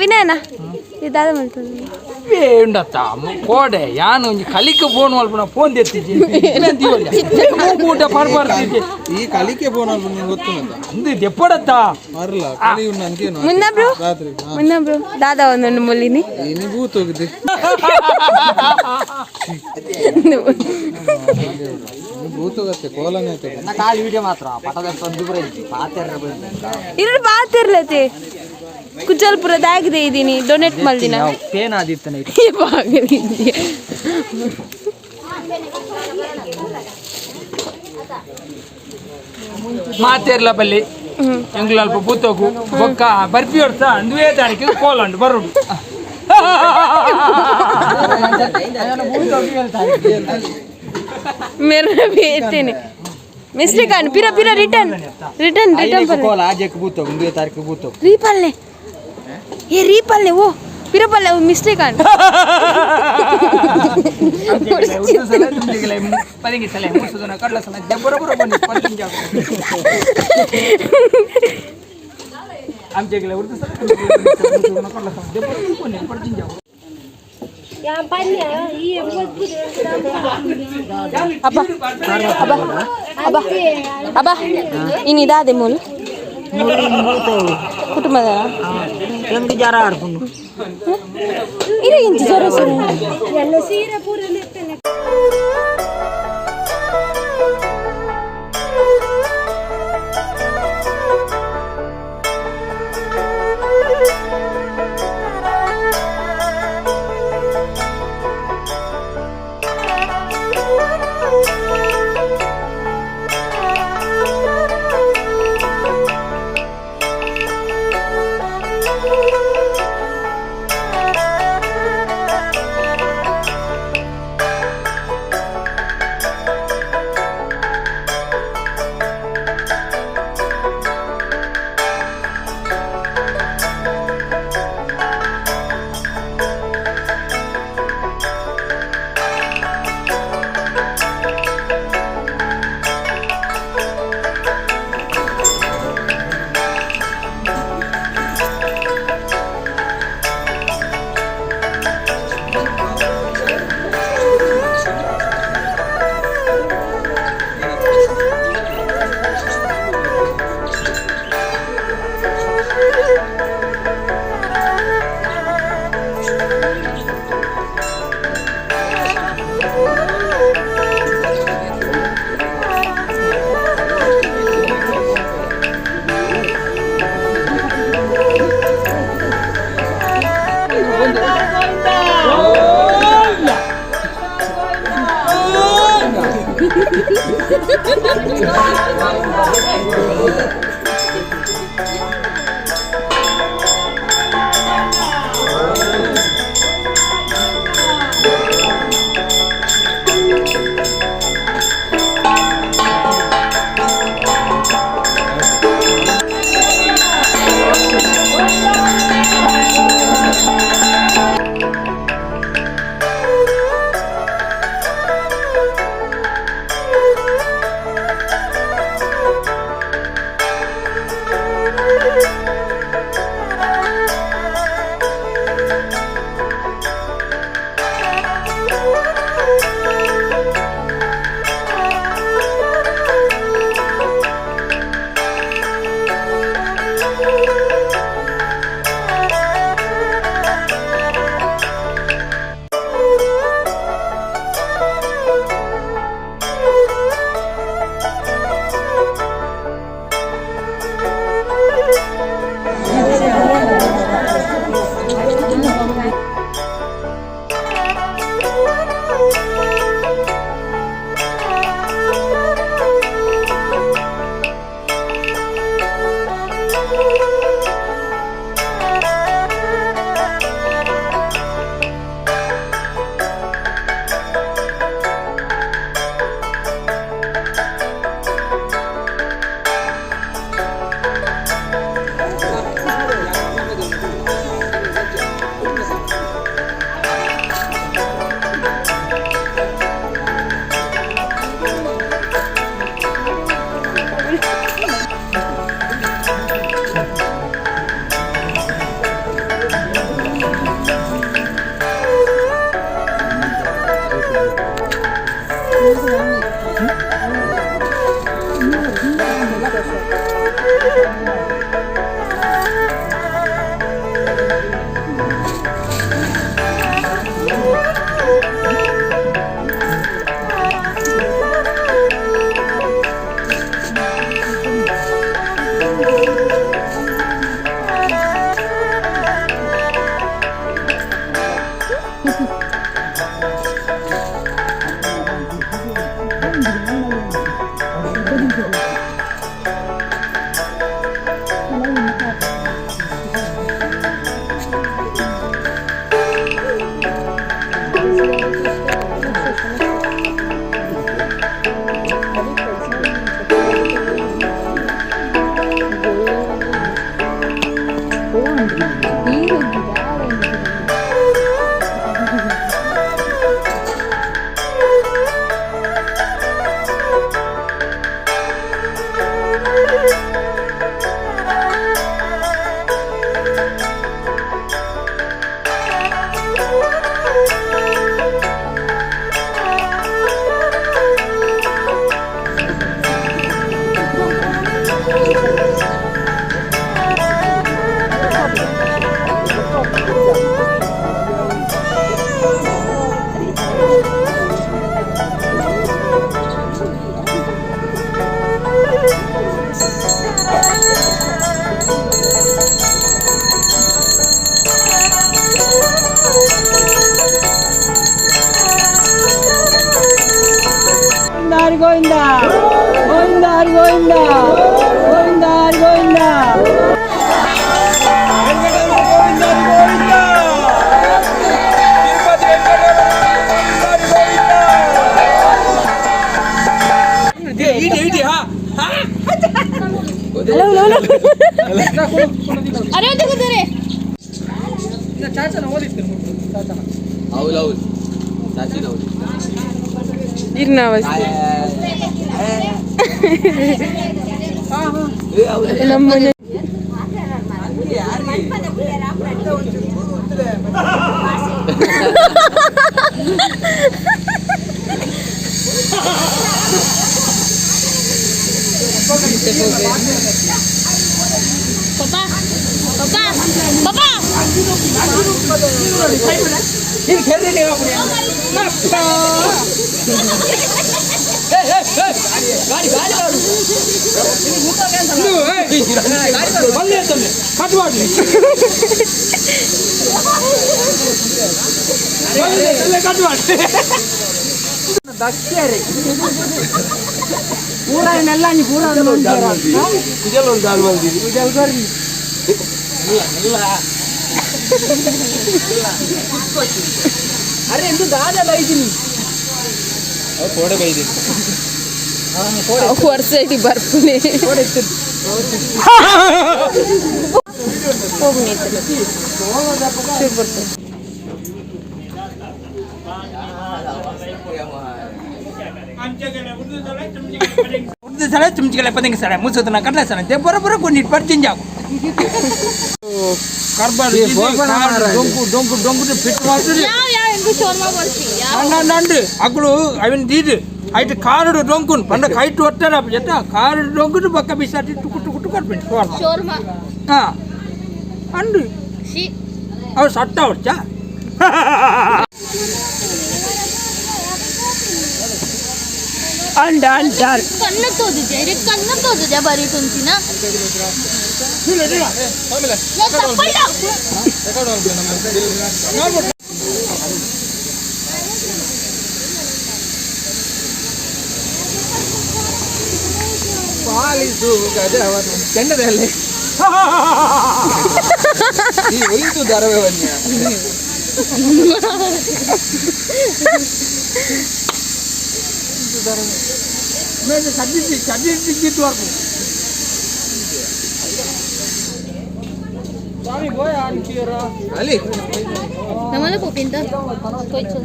ವಿನಯನ ಇದಾದ ಮಾಡ್ತಾರೆ ఉండొచ్చ కోడే యాను కలికి ఫోన్ వాళ్ళు ఫోన్ తెచ్చి ಊಟ ಪರ್ಬಾರ್ದು ಈ ಕಲಿಕೆ ಫೋನ್ ಅಲ್ಲಿ ನಿಂಗೆ ಗೊತ್ತಿಲ್ಲ ಅಂದು ಎಪ್ಪಡತ್ತ ಮರಲ್ಲ ಕಲಿ ಉನ್ನ ಅನ್ಕೇನು ಮುನ್ನಬ್ರು ರಾತ್ರಿ ಮುನ್ನಬ್ರು ದಾದಾ ಒಂದೊಂದು ಮುಲ್ಲಿನಿ ನೀ ಭೂತ್ ಹೋಗಿದೆ ಭೂತ್ ಹೋಗತ್ತೆ ಕೋಲನೇ ಆಯ್ತು ನಾ ಕಾಲಿ ವಿಡಿಯೋ ಮಾತ್ರ ಪಟದ ಒಂದು ಬರ ಪಾತೆರ ಇರು ಬಾತಿರ್ಲತೆ ಕುಚಲ್ಪುರದಾಗಿದೆ ಇದೀನಿ ಡೊನೇಟ್ ಮಾಡ್ದಿನ ಪೇನ್ ಆದಿತ್ತನೆ ಮಾತೇರ್ಲ ಬಲ್ಲಿ ಎಂಗ್ಲ ಅಲ್ಪ ಬೂತೋಗು ಬೊಕ್ಕ ಬರ್ಪಿ ಹೊಡ್ಸ ಅಂದುವೇ ತಾರೀಕಿಗೆ ಕೋಲಂಡು ಬರುಡು मेरे भेजतेने मिस्टेक आन पिरा पिरा रिटर्न रिटर्न रिटर्न ಕೋಲ ಆಜೆಕ್ ಬೂತೋ 1 ತಾರೀಕು ಬೂತೋ ರೀಪಲ್ಲೆ ये ರೀಪಲ್ಲೆ ಓ पिरा पल्ले मिस्टेक आन ಪದಿಂಗಿ ಸಲ ಮುಸುದನ ಕಡ್ಲ ಸಲ ಬರೋಬರ ಬನ್ನಿ ಪರ್ಕಿಂಗ್ ಜಾಗ आमच्याकडे उर्दू सर कड्ला सಲ बरोबर बन्नी पर्किंग जाग ಅಬ್ಬಾ ಅಬ್ಬಾ ಅಬ್ಬಾ ಅಬ್ಬಾ ಇನ್ನು ಇದಾದೆ ಮೂಲ ಕುಟುಂಬದ ನಮಗೆ ಜ್ವರ ಆಡ್ಕೊಂಡು ಇದು ಇಂಚು ಜ್ವರ ಸರ್ ಎಲ್ಲ ಸೀರೆ ಪೂರ ಇರ್ತೇನೆ ಗೋವಿಂದ ಗೋವಿಂದ ಹರಿ ಗೋವಿಂದ ಗೋವಿಂದ ಹರಿ ಗೋವಿಂದ अरे देखो तेरे गिरनावस्ती नಮ್ಮನೆ पापा पापा पापा ಇಲ್ಲಿ खेलने नहीं अपने गाड़ी गाड़ी बल्ले तुमने कटवाड़ बल्ले कटवाड़ दक्षरे पूरा नल्ला नहीं पूरा कुजल और दाल वाली कुजल कर अरे इंदु दादा बೈದಿನಿ ಕೋಡೆ ಬೈದಿನಿ ವರ್ಷೈಟಿ ಬರ್ಪುನೆ ಹೋಗ್ನಿ उर्दू साला चमचगले पतंग साला मुसुतना कटला साला ते बरोबर कोणी पडचिन जाऊ ಕಾರ್ಬಾರ್ ಡೊಂಕು ಡೊಂಕು ಡೊಂಕು ಫಿಟ್ ಮಾಡ್ತೀರಿ ಯಾವ ಎಂದು ಶೋರ್ಮಾ ಬರ್ತಿ ನಂಡು ಅಗಳು ಅವಿನ ದೀದು ಐಟ್ ಕಾರುಡು ಡೊಂಕುನ್ ಬಂದ ಕೈಟ್ ಒಟ್ಟಾರ ಜತ ಕಾರುಡು ಡೊಂಕುದು ಬಕ್ಕ ಬಿಸಾಟಿ ಟುಕು ಟುಕು ಟುಕು ಕಟ್ಬಿಟ್ಟು ಶೋರ್ಮಾ ಶೋರ್ಮಾ ಹಾ ಅಂಡು ಶಿ ಅವ ಸಟ್ಟ ಹೊಡ್ಚಾ ಅಂಡ ಅಂಡ ಕಣ್ಣ ತೋದಿದೆ ರೆ ಕಣ್ಣ ತೋದಿದೆ ಬರಿ ತುಂತಿನ ಪಾಲಿಸು ಗಜವನು ಚೆಂಡದಲ್ಲಿ ಈ ಒಯ್ದು ದರವೇ ಬನ್ನಿ ಮೇಲೆ ಸದ್ದಿ ಸದ್ದಿ ವರ್ಕು ಸ್ವಾಮಿ ಗೋಯ ಆನ್ಕಿಯರ ಅಲ್ಲಿ ನಮ್ಮನೆ ಪೋಪಿಂದ ಕೊಯ್ಚು